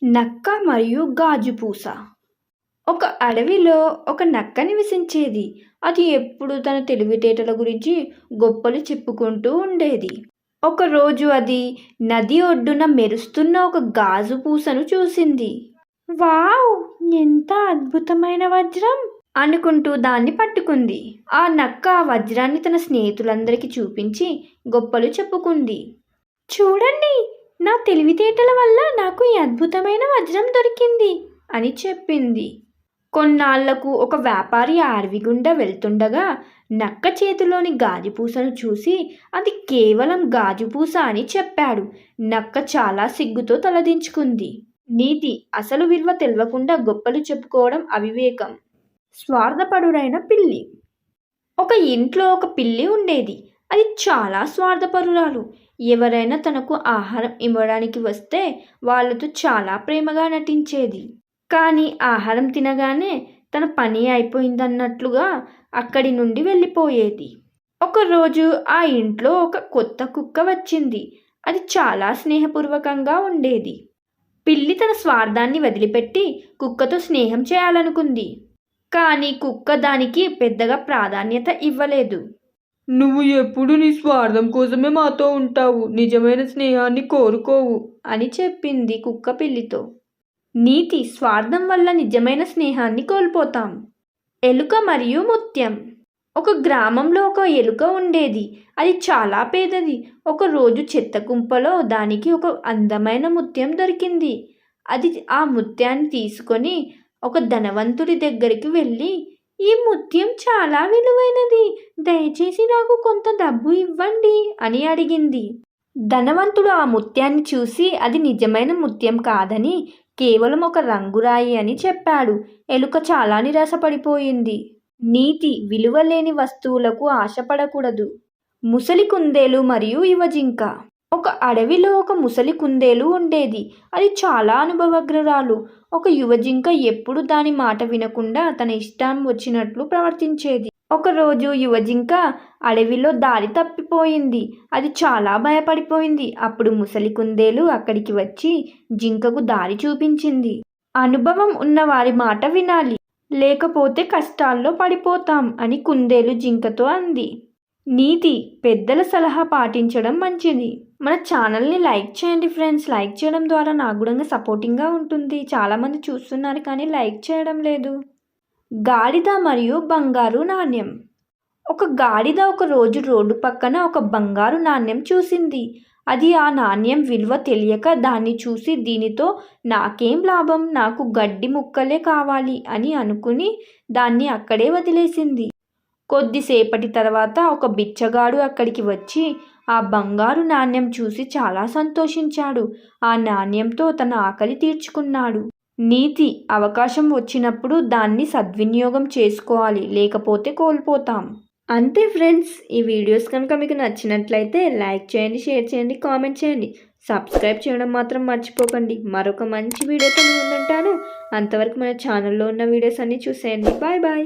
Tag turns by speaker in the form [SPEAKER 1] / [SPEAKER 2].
[SPEAKER 1] నక్క మరియు గాజుపూస. ఒక అడవిలో ఒక నక్క నివసించేది. అది ఎప్పుడు తన తెలివితేటల గురించి గొప్పలు చెప్పుకుంటూ ఉండేది. ఒకరోజు అది నది ఒడ్డున మెరుస్తున్న ఒక గాజు పూసను చూసింది. వావ్! ఎంత అద్భుతమైన వజ్రం అనుకుంటూ దాన్ని పట్టుకుంది. ఆ నక్క ఆ వజ్రాన్ని తన స్నేహితులందరికీ చూపించి గొప్పలు చెప్పుకుంది. చూడండి, నా తెలివితేటల వల్ల నాకు ఈ అద్భుతమైన వజ్రం దొరికింది అని చెప్పింది. కొన్నాళ్లకు ఒక వ్యాపారి ఆ అడవి గుండా వెళ్తుండగా నక్క చేతిలోని గాజుపూసను చూసి అది కేవలం గాజుపూస అని చెప్పాడు. నక్క చాలా సిగ్గుతో తలదించుకుంది. నీతి: అసలు విలువ తెలవకుండా గొప్పలు చెప్పుకోవడం అవివేకం. స్వార్థపరుడైన పిల్లి. ఒక ఇంట్లో ఒక పిల్లి ఉండేది. అది చాలా స్వార్థపరురాలు. ఎవరైనా తనకు ఆహారం ఇవ్వడానికి వస్తే వాళ్ళతో చాలా ప్రేమగా నటించేది. కానీ ఆహారం తినగానే తన పని అయిపోయిందన్నట్లుగా అక్కడి నుండి వెళ్ళిపోయేది. ఒకరోజు ఆ ఇంట్లో ఒక కొత్త కుక్క వచ్చింది. అది చాలా స్నేహపూర్వకంగా ఉండేది. పిల్లి తన స్వార్థాన్ని వదిలిపెట్టి కుక్కతో స్నేహం చేయాలనుకుంది. కానీ కుక్క దానికి పెద్దగా ప్రాధాన్యత ఇవ్వలేదు.
[SPEAKER 2] నువ్వు ఎప్పుడు నీ స్వార్థం కోసమే మాతో ఉంటావు, నిజమైన స్నేహాన్ని కోరుకోవు
[SPEAKER 1] అని చెప్పింది కుక్క పిల్లితో. నీతి: స్వార్థం వల్ల నిజమైన స్నేహాన్ని కోల్పోతాం. ఎలుక మరియు ముత్యం. ఒక గ్రామంలో ఒక ఎలుక ఉండేది. అది చాలా పేదది. ఒకరోజు చెత్త కుంపలో దానికి ఒక అందమైన ముత్యం దొరికింది. అది ఆ ముత్యాన్ని తీసుకొని ఒక ధనవంతుడి దగ్గరికి వెళ్ళి, ఈ ముత్యం చాలా విలువైనది, దయచేసి నాకు కొంత డబ్బు ఇవ్వండి అని అడిగింది. ధనవంతుడు ఆ ముత్యాన్ని చూసి అది నిజమైన ముత్యం కాదని, కేవలం ఒక రంగురాయి అని చెప్పాడు. ఎలుక చాలా నిరాశపడిపోయింది. నీతి: విలువలేని వస్తువులకు ఆశపడకూడదు. ముసలి కుందేలు మరియు యువజింక. ఒక అడవిలో ఒక ముసలి కుందేలు ఉండేది. అది చాలా అనుభవజ్ఞురాలు. ఒక యువజింక ఎప్పుడు దాని మాట వినకుండా తన ఇష్టం వచ్చినట్లు ప్రవర్తించేది. ఒకరోజు యువజింక అడవిలో దారి తప్పిపోయింది. అది చాలా భయపడిపోయింది. అప్పుడు ముసలి కుందేలు అక్కడికి వచ్చి జింకకు దారి చూపించింది. అనుభవం ఉన్న వారి మాట వినాలి, లేకపోతే కష్టాల్లో పడిపోతాం అని కుందేలు జింకతో అంది. నీతి: పెద్దల సలహా పాటించడం మంచిది. మన ఛానల్ని లైక్ చేయండి ఫ్రెండ్స్. లైక్ చేయడం ద్వారా నాకు కూడా సపోర్టింగ్గా ఉంటుంది. చాలామంది చూస్తున్నారు కానీ లైక్ చేయడం లేదు. గాడిద మరియు బంగారు నాణ్యం. ఒక గాడిద ఒకరోజు రోడ్డు పక్కన ఒక బంగారు నాణ్యం చూసింది. అది ఆ నాణ్యం విలువ తెలియక దాన్ని చూసి, దీనితో నాకేం లాభం, నాకు గడ్డి ముక్కలే కావాలి అని అనుకుని దాన్ని అక్కడే వదిలేసింది. కొద్దిసేపటి తర్వాత ఒక బిచ్చగాడు అక్కడికి వచ్చి ఆ బంగారు నాణ్యం చూసి చాలా సంతోషించాడు. ఆ నాణ్యంతో తన ఆకలి తీర్చుకున్నాడు. నీతి: అవకాశం వచ్చినప్పుడు దాన్ని సద్వినియోగం చేసుకోవాలి, లేకపోతే కోల్పోతాం. అంతే ఫ్రెండ్స్, ఈ వీడియోస్ కనుక మీకు నచ్చినట్లయితే లైక్ చేయండి, షేర్ చేయండి, కామెంట్ చేయండి. సబ్స్క్రైబ్ చేయడం మాత్రం మర్చిపోకండి. మరొక మంచి వీడియోతో ముందుంటాను. అంతవరకు మన ఛానల్లో ఉన్న వీడియోస్ అన్నీ చూసేయండి. Bye bye.